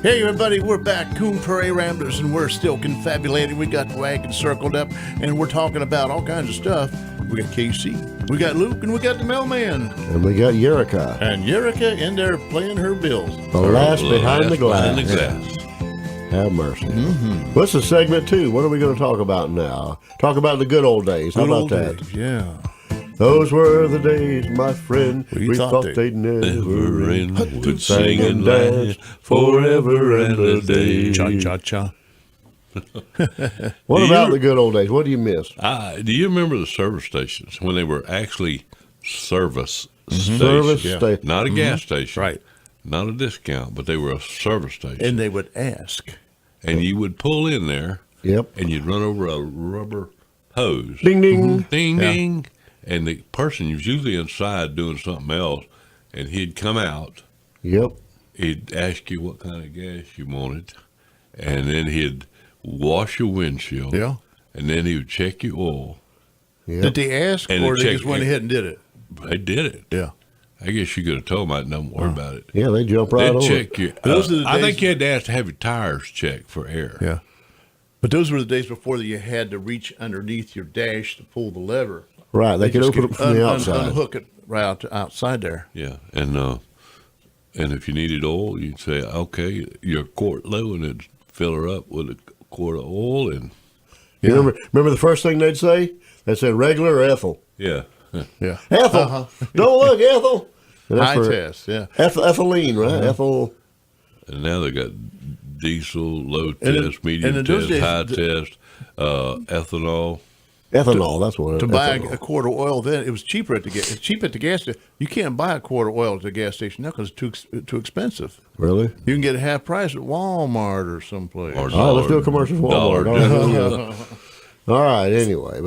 Hey everybody, we're back, Coon Prairie Ramblers, and we're still confabulating. We got the wagon circled up, and we're talking about all kinds of stuff. We got Casey, we got Luke, and we got the mailman. And we got Yerica. And Yerica in there playing her bills. The last behind the glass. Behind the glass. Have mercy. Mm-hmm. What's the segment 2? What are we going to talk about now? Talk about the good old days. How about that? Days, yeah. Those were the days, my friend. We thought they'd never end. Would sing and dance forever and a day. Cha-cha-cha. What about the good old days? What do you miss? Do you remember the service stations when they were actually service stations? Service station. Not a gas station. Right. Not a discount, but they were a service station. And they would ask. And you would pull in there. Yep. And you'd run over a rubber hose. Ding, ding. Ding, ding. And the person was usually inside doing something else, and he'd come out. Yep. He'd ask you what kind of gas you wanted, and then he'd wash your windshield. Yeah. And then he would check your oil. Yep. Did they ask, And or they check- just went ahead and did it? They did it. Yeah. I guess you could have told them, don't worry about it. Yeah, they jump right They'd over. check your. Those are the I days- think you had to ask to have your tires checked for air. Yeah. But those were the days before that you had to reach underneath your dash to pull the lever. Right, they could just open it from the outside. Unhook it right outside there. Yeah, and if you needed oil, you'd say, okay, you're a quart low, and it'd fill her up with a quart of oil, and You remember the first thing they'd say? They said regular or ethyl. yeah. Yeah. Ethel. Don't look, Ethel. And that's High for test, yeah. ethylene, right? Ethyl. And now they got diesel, low And in- test, medium and in those test, days, high test, ethanol. Ethanol, that's what it is. To buy Ethanol. a quart of oil then, it was cheaper at the gas. It's cheap at the gas station. You can't buy a quart of oil at the gas station now because it's too expensive. Really? You can get a half price at Walmart or someplace. Or All right, let's do a commercial for Walmart. dollar. All right, anyway.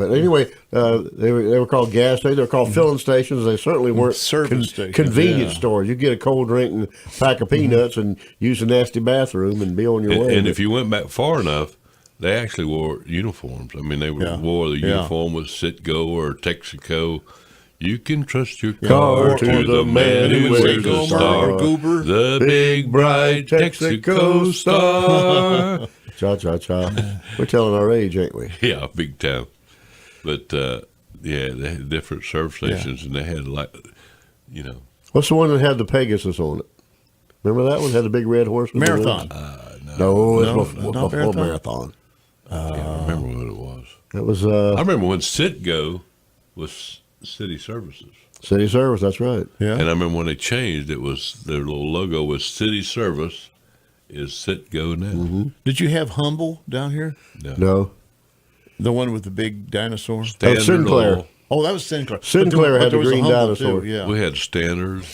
They were called gas stations. They were called filling stations. They certainly weren't Service stations, convenience yeah. stores. You get a cold drink and a pack of peanuts and use a nasty bathroom and be on your way. And if you went back far enough, they actually wore uniforms. I mean, they wore the uniform with Citgo or Texaco. You can trust your car to the man who wears the star, Goober. the big bright Texaco star. Cha-cha-cha. We're telling our age, ain't we? Yeah, big time. But, they had different service stations, and they had, What's the one that had the Pegasus on it? Remember that one? Had the big red horse? with the Marathon. wings? No, it's not before Marathon. Marathon. I can't remember what it was. That was I remember when Citgo was City Services. City Service, that's right. Yeah. And I remember when they changed, it was their little logo was City Service is Citgo now. Mm-hmm. Did you have Humble down here? No. The one with the big dinosaur? Standard Sinclair. oil. Oh, that was Sinclair. Sinclair had there the was a green Humble, dinosaur. too, yeah. We had Standard.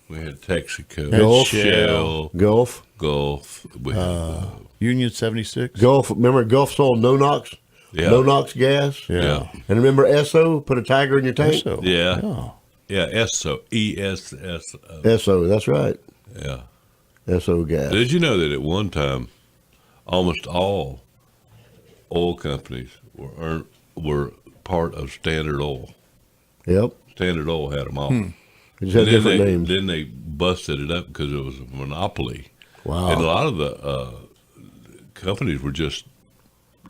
We had Texaco. Gulf. Shell. Gulf. Gulf. We had, Union 76. Gulf. Remember Gulf sold no-nox? Yeah. No-nox gas? yeah. And remember Esso? Put a tiger in your tank? So, Yeah. Yeah, ESSO. ESSO. Esso, that's right. Yeah. Esso gas. Did you know that at one time, almost all oil companies were part of Standard Oil? Yep. Standard Oil had them all. They just had different names. Then they busted it up because it was a monopoly. Wow. And a lot of the companies were just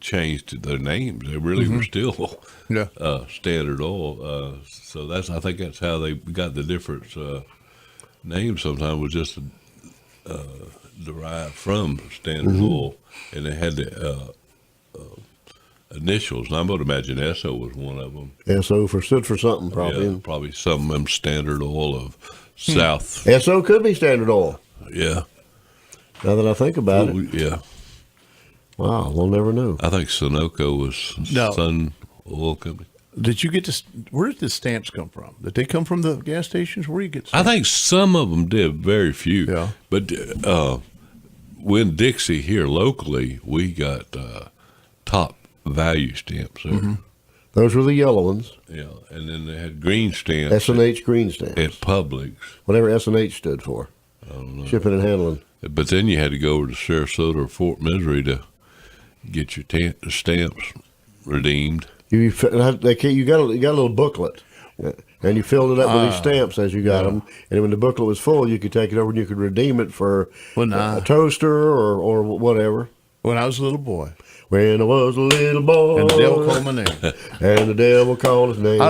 changed their names. They really were still Yeah. Standard Oil. So I think that's how they got the different names. Sometimes was just derived from Standard Oil, and they had the initials. And I would imagine Esso was one of them. Esso stood for something, probably. Yeah, probably some of them Standard Oil of South. Esso could be Standard Oil, Yeah. now that I think about it. Yeah. Wow, we'll never know. I think Sunoco was No. Sun Oil Company. Did you get to? Where did the stamps come from? Did they come from the gas stations? Where do you get? I Stamps? think some of them did, very few. Yeah. But when Dixie here locally, we got top value stamps there. Those were the yellow ones. Yeah, and then they had green stamps S&H green stamps. at Publix. Whatever S&H stood for. I don't know. Shipping and handling. But then you had to go over to Sarasota or Fort Misery to get your stamps redeemed. You got a little booklet. And you filled it up with these stamps as you got them. And when the booklet was full, you could take it over and you could redeem it for a toaster or whatever. When I was a little boy. When I was a little boy. And the devil called my name. And the devil called his name.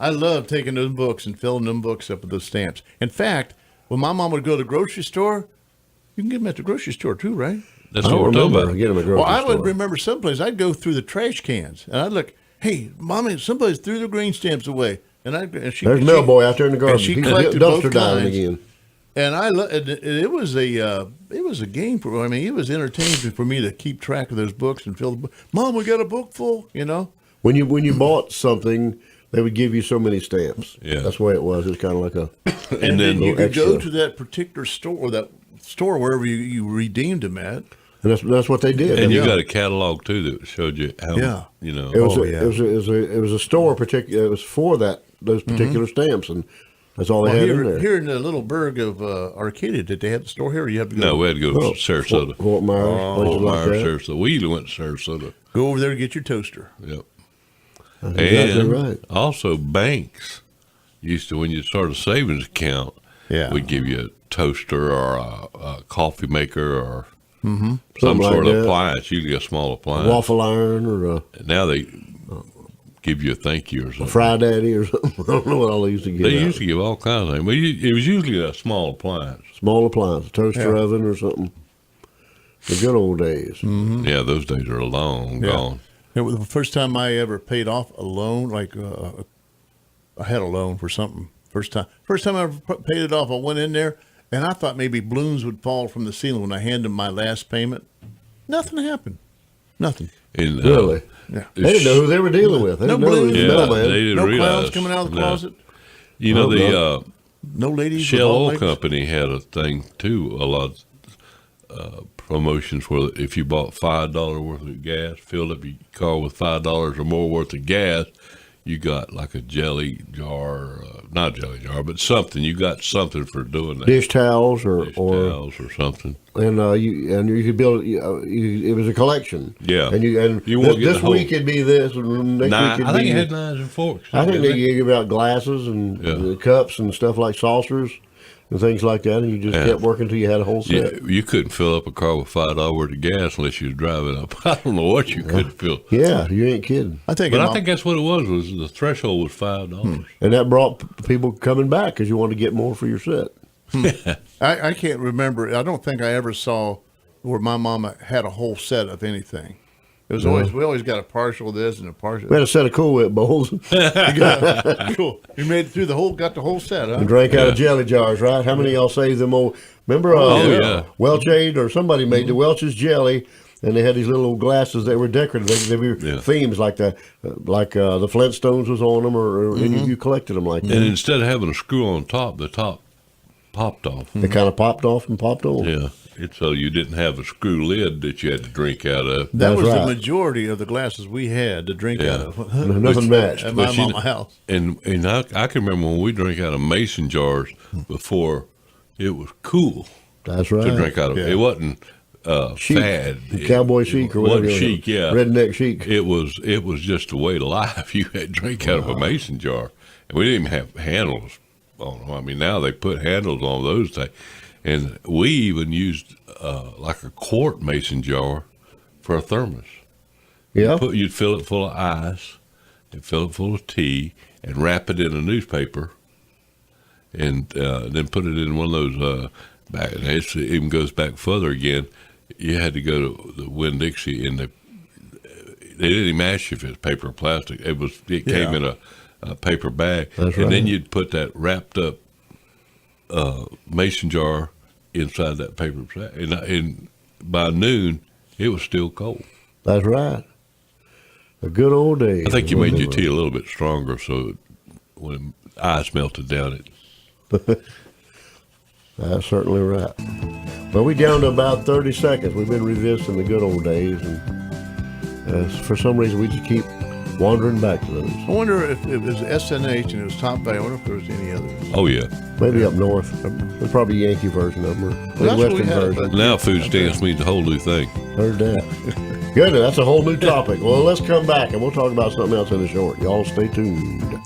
I love taking those books and filling them books up with those stamps. In fact, when my mom would go to the grocery store, you can get them at the grocery store too, right? That's what we're talking about. Get them at the grocery I store. would remember someplace I'd go through the trash cans and I'd look, hey, Mommy, somebody's threw their green stamps away. And there's a mail boy out there in the garbage. She He's collected dumpster both diving kinds. again. And it was a game for. I mean, it was entertaining for me to keep track of those books and fill the book. Mom, we got a book full. You know. When you bought something, they would give you so many stamps. Yeah. That's the way it was. It was kind of like a. And then you could go extra. to that particular store, or that store wherever you redeemed them at. And that's what they did. And you got a catalog too that showed you how. Yeah. You know. It was a store particular. It was for those particular stamps, and that's all they had in there. Here in the little burg of Arcadia, did they have the store here? Or you have to go? No, we had to go to Sarasota. Fort Myers, places like that. Sarasota. We usually went to Sarasota. Go over there and get your toaster. Yep. That's exactly And right. also banks used to, when you start a savings account, would give you a toaster or a coffee maker or some Something sort like of that. appliance, usually a small appliance. A waffle iron or a Now they give you a thank you or something. fry daddy or something. I don't know what all they used to give. They out. used to give all kinds of things. But it was usually a small appliance. Small appliance, a toaster oven or something. The good old days. Mm-hmm. Yeah, those days are long gone. It was the first time I ever paid off a loan. Like I had a loan for something. First time I ever paid it off. I went in there and I thought maybe balloons would fall from the ceiling when I handed them my last payment. Nothing happened. Nothing. And, Really? Yeah. They didn't know who they were dealing with. They No didn't know who was balloons. the Yeah, mailman. they didn't No realize. clowns coming out of the No. closet. You know, Oh, No ladies. Shell with all Oil legs? Company had a thing too. A lot of promotions where if you bought $5 worth of gas, filled up your car with $5 or more worth of gas, you got like a jelly jar, not jelly jar, but something. You got something for doing that. Dish towels Dish towels or something. and you could build. It was a collection. Yeah. And You won't get this the whole- week it'd be this, and next Nah, week it'd I think be. it had knives and forks. I think didn't they it? give out glasses and cups and stuff like saucers and things like that, and you just kept working until you had a whole set. You couldn't fill up a car with $5 worth of gas unless you was driving up. I don't know what you could fill. Yeah, you ain't kidding. I think. But I think that's what it was the threshold was $5. And that brought people coming back because you wanted to get more for your set. I can't remember. I don't think I ever saw where my mama had a whole set of anything. It was always we always got a partial of this and a partial. We had a set of Cool Whip bowls Cool. You made it through got the whole set, huh? and drank out of jelly jars, right? How many of y'all saved them old? Remember yeah. Welch Aid or somebody made the Welch's jelly, and they had these little glasses that were decorative. They were themes like the Flintstones was on them, and you collected them like that. And instead of having a screw on top, the top popped off. They kind of popped off and popped on. Yeah. So you didn't have a screw lid that you had to drink out of. That That's was right. the majority of the glasses we had to drink out of. Nothing matched. At my But you mama's house. And I can remember when we drank out of mason jars before it was cool That's right. to drink out of. Yeah. It wasn't Chic. fad. Cowboy chic or whatever. Wasn't chic, yeah. Redneck chic. It was just a way of life. You had to drink out of a mason jar, and we didn't even have handles on them. I mean, now they put handles on those things, and we even used like a quart mason jar for a thermos. Yeah. You'd fill it full of ice, and fill it full of tea, and wrap it in a newspaper, and then put it in one of those. Back, and it even goes back further again. You had to go to the Winn-Dixie, and they didn't even ask you if it's paper or plastic. It came in a paper bag, That's and right. then you'd put that wrapped up mason jar inside that paper bag, and by noon it was still cold. That's right. The good old days. I think you made your tea a little bit stronger, so when ice melted down it. That's certainly right. Well, we down to about 30 seconds. We've been revisiting the good old days, and for some reason we just keep wandering back to those. I wonder if it was SNH and it was Top Valley. I wonder if there was any others. Oh yeah. Maybe up north. There's probably a Yankee version of them or Well, that's what we Western had, version. but- Now food stamps means a whole new thing. Heard that. Good. That's a whole new topic. Well, let's come back and we'll talk about something else in the short. Y'all stay tuned.